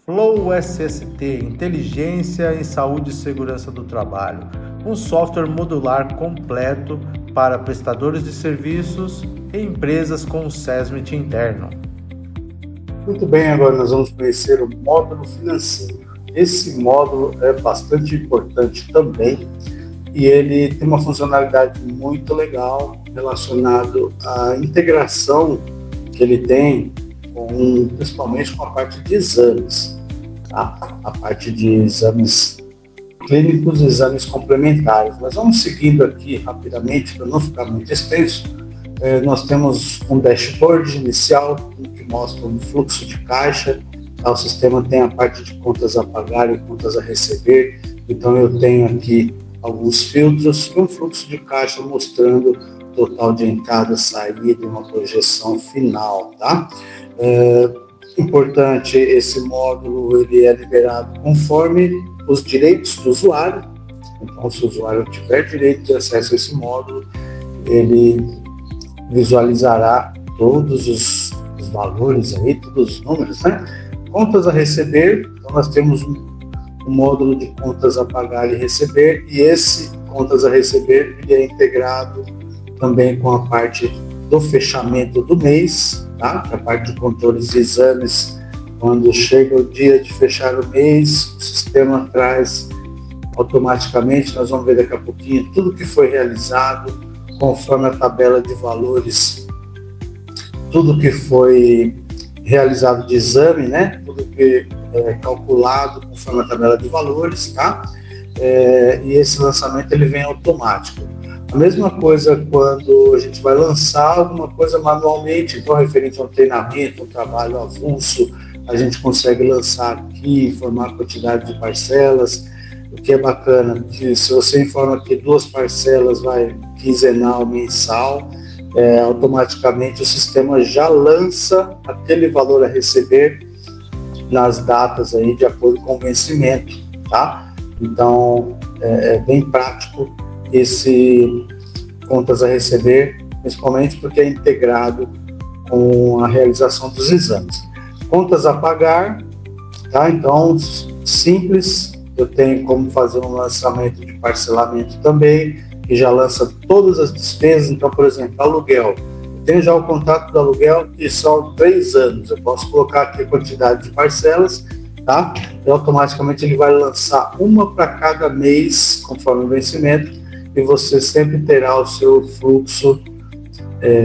Flow SST, Inteligência em Saúde e Segurança do Trabalho, um software modular completo para prestadores de serviços e empresas com o SESMIT interno. Muito bem, agora nós vamos conhecer o módulo financeiro. Esse módulo é bastante importante também e ele tem uma funcionalidade muito legal relacionado à integração que ele tem principalmente com a parte de exames, tá? A parte de exames clínicos e exames complementares. Mas vamos seguindo aqui rapidamente, para não ficar muito extenso. Nós temos um dashboard inicial que mostra um fluxo de caixa. O sistema tem a parte de contas a pagar e contas a receber. Então eu tenho aqui alguns filtros e um fluxo de caixa mostrando total de entrada, saída e uma projeção final, tá? Importante, esse módulo ele é liberado conforme os direitos do usuário. Então, se o usuário tiver direito de acesso a esse módulo, ele visualizará todos os valores aí, todos os números, né? Contas a receber, então nós temos um módulo de contas a pagar e receber, e esse contas a receber ele é integrado também com a parte do fechamento do mês, tá? A parte de controles de exames, quando chega o dia de fechar o mês, o sistema traz automaticamente, nós vamos ver daqui a pouquinho, tudo que foi realizado, conforme a tabela de valores, tudo que foi realizado de exame, né? Tudo que é calculado conforme a tabela de valores, tá? E esse lançamento ele vem automático. A mesma coisa quando a gente vai lançar alguma coisa manualmente, então referente a um treinamento, um trabalho avulso, a gente consegue lançar aqui, informar a quantidade de parcelas, o que é bacana, que se você informa que 2 parcelas vai quinzenal, mensal, automaticamente o sistema já lança aquele valor a receber nas datas aí de acordo com o vencimento, tá? Então é bem prático esse contas a receber, principalmente porque é integrado com a realização dos exames. Contas a pagar, tá? Então, simples, eu tenho como fazer um lançamento de parcelamento também, que já lança todas as despesas. Então, por exemplo, aluguel. Eu tenho já o contrato do aluguel, que são 3 anos. Eu posso colocar aqui a quantidade de parcelas, tá? E automaticamente ele vai lançar uma para cada mês, conforme o vencimento, e você sempre terá o seu fluxo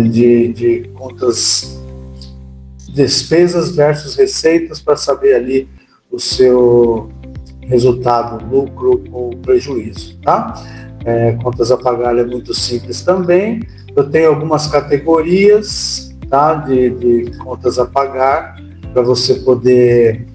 de contas, despesas versus receitas, para saber ali o seu resultado, lucro ou prejuízo, tá? Contas a pagar é muito simples também. Eu tenho algumas categorias, tá, de contas a pagar, para você poder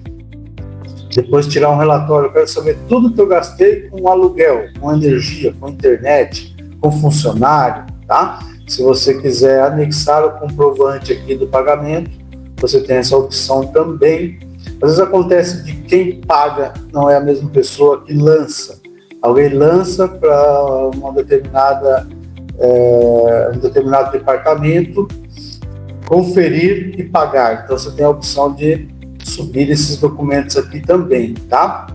depois tirar um relatório. Eu quero saber tudo que eu gastei com aluguel, com energia, com internet, com funcionário, tá? Se você quiser anexar o comprovante aqui do pagamento, você tem essa opção também. Às vezes acontece de quem paga não é a mesma pessoa que lança. Alguém lança para um determinado departamento conferir e pagar. Então você tem a opção de subir esses documentos aqui também, tá?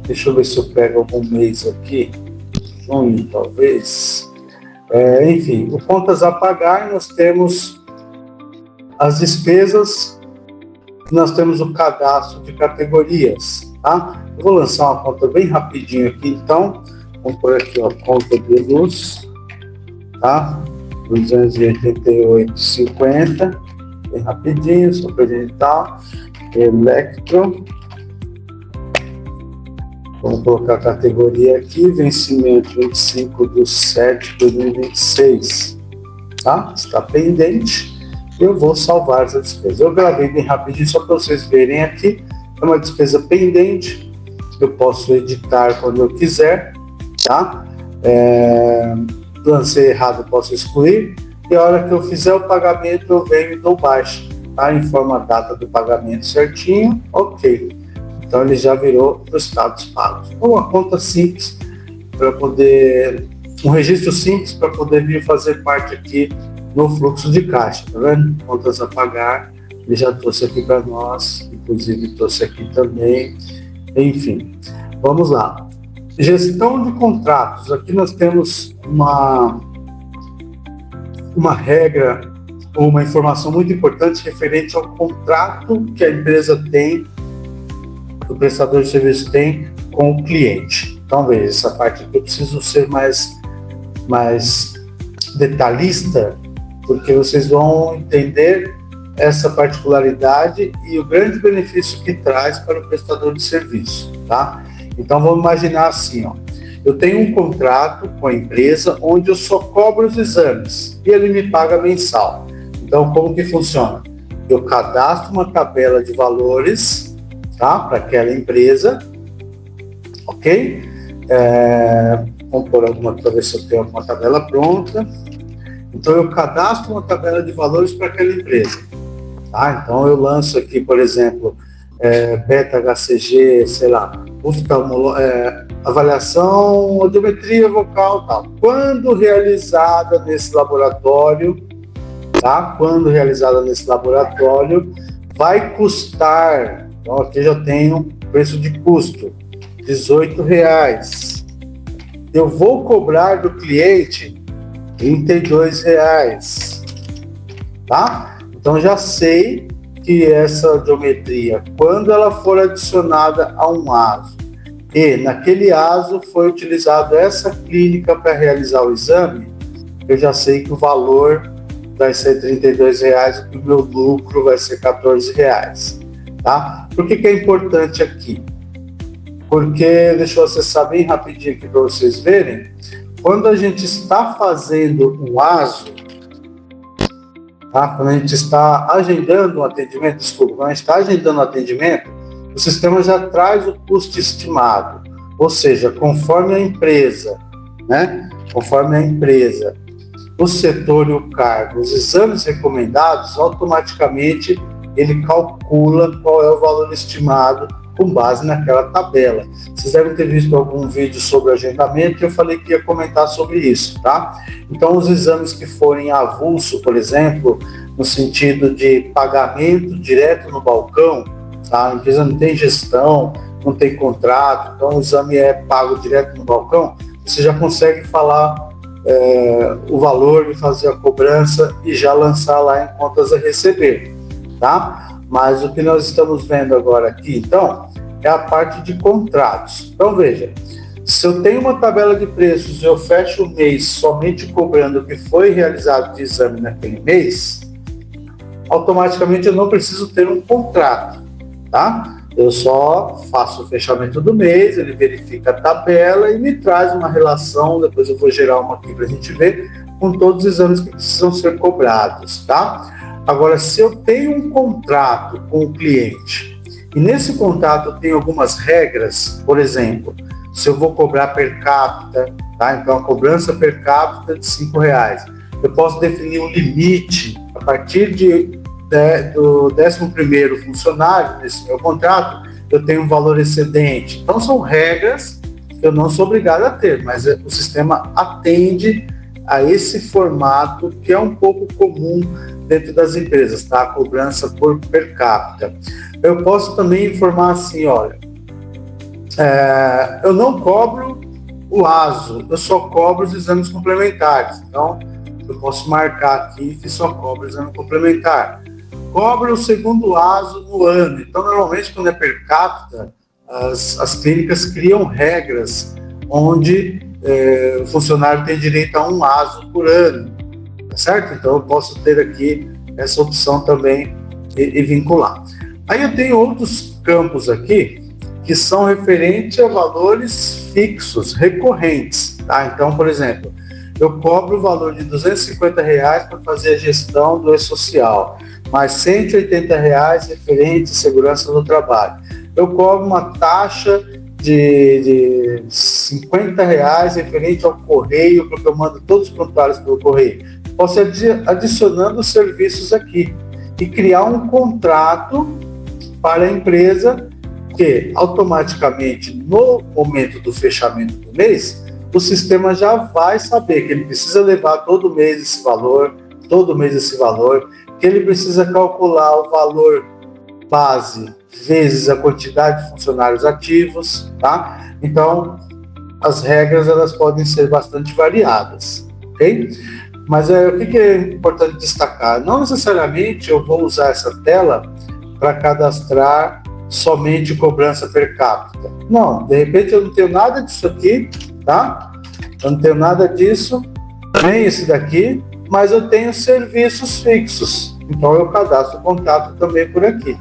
Deixa eu ver se eu pego algum mês aqui, junho talvez. Enfim, o contas a pagar, nós temos as despesas, nós temos o cadastro de categorias, tá? Eu vou lançar uma conta bem rapidinho aqui, então. Vamos por aqui, ó, conta de luz, tá? 288,50, bem rapidinho, só para digitar. Electro, vamos colocar a categoria aqui, vencimento 25/7/2026, tá? Está pendente, eu vou salvar essa despesa. Eu gravei bem rapidinho só para vocês verem aqui, é uma despesa pendente, eu posso editar quando eu quiser, tá? Lancei errado, eu posso excluir, e a hora que eu fizer o pagamento eu venho e dou baixa. Tá? Informa a data do pagamento certinho, ok. Então ele já virou para os status pagos. Uma conta simples para poder, um registro simples para poder vir fazer parte aqui no fluxo de caixa, tá vendo? Contas a pagar, ele já trouxe aqui para nós, inclusive trouxe aqui também. Enfim, vamos lá. Gestão de contratos. Aqui nós temos uma regra, uma informação muito importante referente ao contrato que a empresa tem, o prestador de serviço tem com o cliente. Então, veja, essa parte aqui eu preciso ser mais detalhista, porque vocês vão entender essa particularidade e o grande benefício que traz para o prestador de serviço, tá? Então, vamos imaginar assim, ó. Eu tenho um contrato com a empresa onde eu só cobro os exames e ele me paga mensal. Então, como que funciona? Eu cadastro uma tabela de valores, tá, para aquela empresa, ok? Vamos pôr alguma, para ver se eu tenho alguma tabela pronta. Então, eu cadastro uma tabela de valores para aquela empresa, tá? Então, eu lanço aqui, por exemplo, beta-HCG, sei lá, avaliação, audiometria vocal, tal. Quando realizada nesse laboratório, tá? Quando realizada nesse laboratório, vai custar, então aqui já tenho preço de custo, R$18. Eu vou cobrar do cliente R$32, tá? Então já sei que essa audiometria, quando ela for adicionada a um ASO, e naquele ASO foi utilizado essa clínica para realizar o exame, eu já sei que o valor vai ser R$32 e que o meu lucro vai ser R$14, tá? Por que é importante aqui? Porque, deixa eu acessar bem rapidinho aqui para vocês verem, quando a gente está fazendo um ASO, tá? Quando a gente está agendando um atendimento, quando a gente está agendando um atendimento, o sistema já traz o custo estimado, ou seja, conforme a empresa, né? Conforme a empresa, o setor e o cargo, os exames recomendados, automaticamente ele calcula qual é o valor estimado com base naquela tabela. Vocês devem ter visto algum vídeo sobre agendamento e eu falei que ia comentar sobre isso, tá? Então, os exames que forem avulso, por exemplo, no sentido de pagamento direto no balcão, tá? A empresa não tem gestão, não tem contrato, então o exame é pago direto no balcão, você já consegue falar o valor e fazer a cobrança e já lançar lá em contas a receber, tá? Mas o que nós estamos vendo agora aqui, então, é a parte de contratos. Então, veja, se eu tenho uma tabela de preços e eu fecho o mês somente cobrando o que foi realizado de exame naquele mês, automaticamente eu não preciso ter um contrato, tá? Eu só faço o fechamento do mês, ele verifica a tabela e me traz uma relação, depois eu vou gerar uma aqui para a gente ver, com todos os exames que precisam ser cobrados, tá? Agora, se eu tenho um contrato com o cliente, e nesse contrato eu tenho algumas regras, por exemplo, se eu vou cobrar per capita, tá? Então a cobrança per capita de R$5, eu posso definir um limite a partir do 11º funcionário, nesse meu contrato, eu tenho um valor excedente. Então, são regras que eu não sou obrigado a ter, mas o sistema atende a esse formato que é um pouco comum dentro das empresas, tá? A cobrança por per capita. Eu posso também informar assim, olha, eu não cobro o ASO, eu só cobro os exames complementares. Então, eu posso marcar aqui que só cobro o exame complementar. Cobra o segundo ASO no ano. Então, normalmente, quando é per capita, as clínicas criam regras onde o funcionário tem direito a um ASO por ano, tá certo? Então, eu posso ter aqui essa opção também e vincular. Aí eu tenho outros campos aqui que são referentes a valores fixos, recorrentes, tá? Então, por exemplo, eu cobro o valor de R$250 para fazer a gestão do e-social, mais R$180 referente à segurança no trabalho. Eu cobro uma taxa de R$50 referente ao correio, porque eu mando todos os prontuários pelo correio. Posso ir adicionando serviços aqui e criar um contrato para a empresa que, automaticamente, no momento do fechamento do mês, o sistema já vai saber que ele precisa levar todo mês esse valor, que ele precisa calcular o valor base vezes a quantidade de funcionários ativos, tá? Então, as regras elas podem ser bastante variadas, ok? Mas o que é importante destacar? Não necessariamente eu vou usar essa tela para cadastrar somente cobrança per capita. Não, de repente eu não tenho nada disso aqui, tá? Eu não tenho nada disso, nem esse daqui, mas eu tenho serviços fixos. Então eu cadastro o contato também por aqui.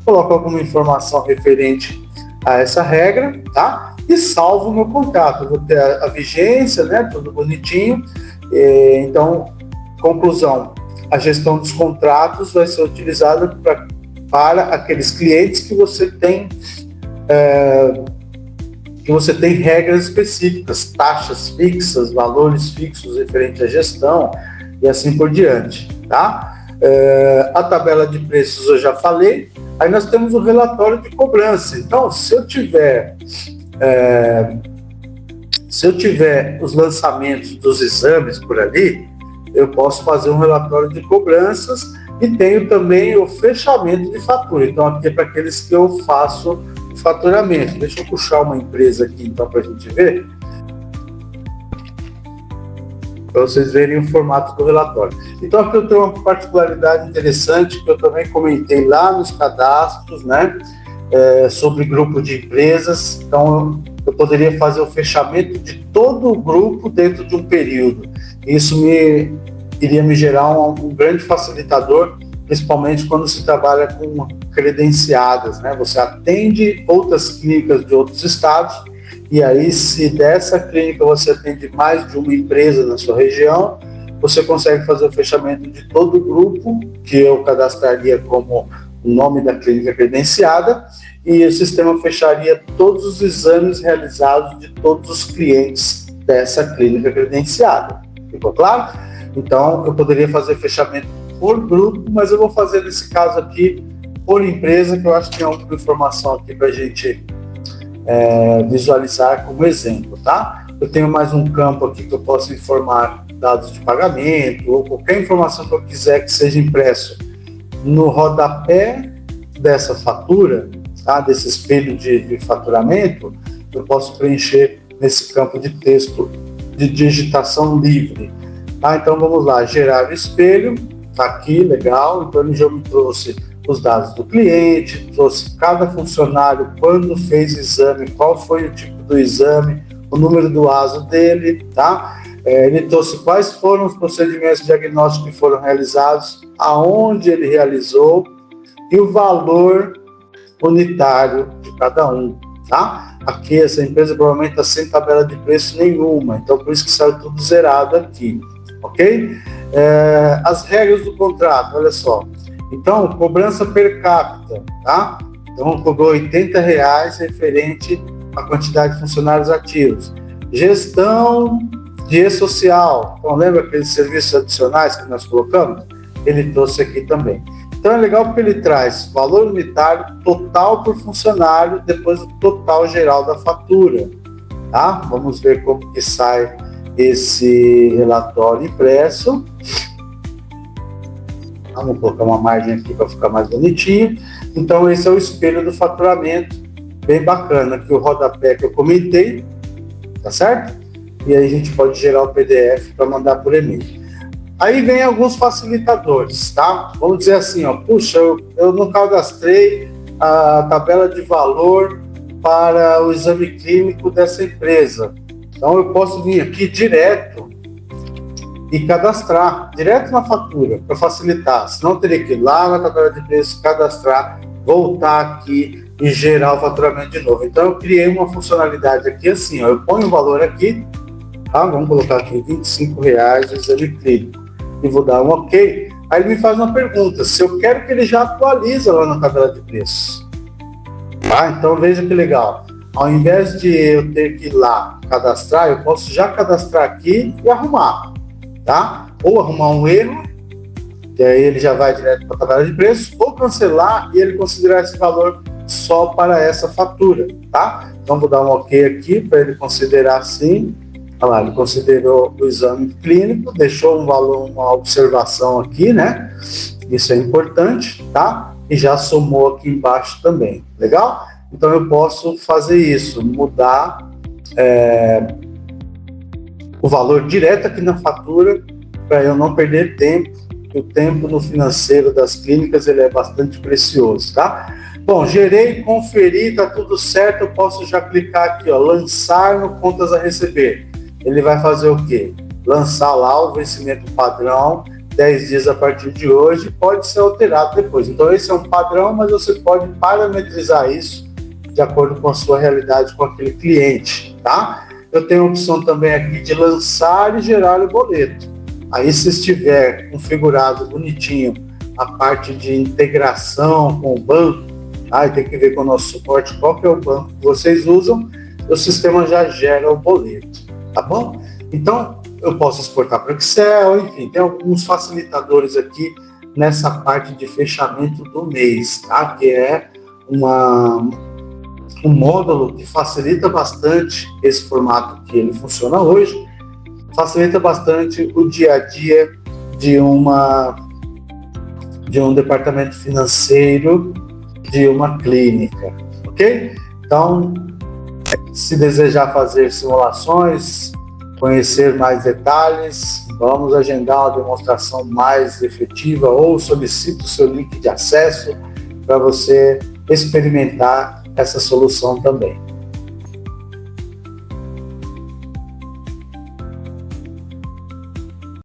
Coloco alguma informação referente a essa regra, tá? E salvo o meu contato. Eu vou ter a vigência, né? Tudo bonitinho. Então, conclusão, a gestão dos contratos vai ser utilizada para aqueles clientes que você tem regras específicas, taxas fixas, valores fixos referente à gestão e assim por diante, tá? A tabela de preços eu já falei. Aí nós temos o relatório de cobrança. Então, se eu tiver os lançamentos dos exames por ali, eu posso fazer um relatório de cobranças e tenho também o fechamento de fatura. Então, aqui é para aqueles que eu faço faturamento. Deixa eu puxar uma empresa aqui, então, para a gente ver. Para vocês verem o formato do relatório. Então, aqui eu tenho uma particularidade interessante que eu também comentei lá nos cadastros, né? Sobre grupo de empresas. Então, eu poderia fazer o fechamento de todo o grupo dentro de um período. Isso iria me gerar um grande facilitador, principalmente quando se trabalha com credenciadas, né? Você atende outras clínicas de outros estados, e aí, se dessa clínica você atende mais de uma empresa na sua região, você consegue fazer o fechamento de todo o grupo, que eu cadastraria como o nome da clínica credenciada, e o sistema fecharia todos os exames realizados de todos os clientes dessa clínica credenciada. Ficou claro? Então, eu poderia fazer fechamento por grupo, mas eu vou fazer nesse caso aqui por empresa, que eu acho que tem alguma informação aqui para a gente visualizar como exemplo, tá? Eu tenho mais um campo aqui que eu posso informar dados de pagamento ou qualquer informação que eu quiser que seja impresso no rodapé dessa fatura, tá? Desse espelho de faturamento, eu posso preencher nesse campo de texto de digitação livre. Tá? Então vamos lá, gerar o espelho, tá aqui, legal. Então ele já me trouxe os dados do cliente, trouxe cada funcionário, quando fez exame, qual foi o tipo do exame, o número do ASO dele, tá? Ele trouxe quais foram os procedimentos diagnósticos que foram realizados, aonde ele realizou e o valor unitário de cada um, tá? Aqui essa empresa provavelmente está sem tabela de preço nenhuma, então por isso que saiu tudo zerado aqui, ok? As regras do contrato, olha só. Então, cobrança per capita, tá? Então, cobrou R$80 referente à quantidade de funcionários ativos. Gestão de e-social. Então, lembra aqueles serviços adicionais que nós colocamos? Ele trouxe aqui também. Então, é legal porque ele traz valor unitário total por funcionário, depois do total geral da fatura, tá? Vamos ver como que sai esse relatório impresso. Vamos colocar uma margem aqui para ficar mais bonitinho. Então, esse é o espelho do faturamento, bem bacana, que o rodapé que eu comentei, tá certo? E aí a gente pode gerar o PDF para mandar por e-mail. Aí vem alguns facilitadores, tá? Vamos dizer assim, ó, puxa, eu não cadastrei a tabela de valor para o exame clínico dessa empresa. Então, eu posso vir aqui direto e cadastrar direto na fatura, para facilitar. Senão eu teria que ir lá na tabela de preços, cadastrar, voltar aqui e gerar o faturamento de novo. Então eu criei uma funcionalidade aqui assim, ó, eu ponho o valor aqui, tá? Vamos colocar aqui R$25 o exame clínico e vou dar um OK. Aí ele me faz uma pergunta, se eu quero que ele já atualize lá na tabela de preços. Tá? Então veja que legal. Ao invés de eu ter que ir lá cadastrar, eu posso já cadastrar aqui e arrumar. Tá? Ou arrumar um erro, que aí ele já vai direto para a tabela de preços, ou cancelar e ele considerar esse valor só para essa fatura, tá? Então vou dar um OK aqui para ele considerar assim. Olha lá, ele considerou o exame clínico, deixou um valor, uma observação aqui, né? Isso é importante, tá? e já somou aqui embaixo também, legal? Então eu posso fazer isso, mudar o valor direto aqui na fatura para eu não perder tempo, porque o tempo no financeiro das clínicas ele é bastante precioso, tá? Bom, gerei, conferi, tá tudo certo, eu posso já clicar aqui, ó, lançar no contas a receber. Ele vai fazer o quê? Lançar lá o vencimento padrão, 10 dias a partir de hoje, pode ser alterado depois. Então esse é um padrão, mas você pode parametrizar isso de acordo com a sua realidade com aquele cliente, tá? Eu tenho a opção também aqui de lançar e gerar o boleto. Aí se estiver configurado bonitinho a parte de integração com o banco, aí tem que ver com o nosso suporte qual que é o banco que vocês usam, o sistema já gera o boleto, tá bom? Então, eu posso exportar para o Excel, enfim, tem alguns facilitadores aqui nessa parte de fechamento do mês, tá? Que é um módulo que facilita bastante esse formato que ele funciona hoje, facilita bastante o dia a dia de um departamento financeiro de uma clínica, ok? Então, se desejar fazer simulações, conhecer mais detalhes, vamos agendar uma demonstração mais efetiva ou solicite o seu link de acesso para você experimentar essa solução também.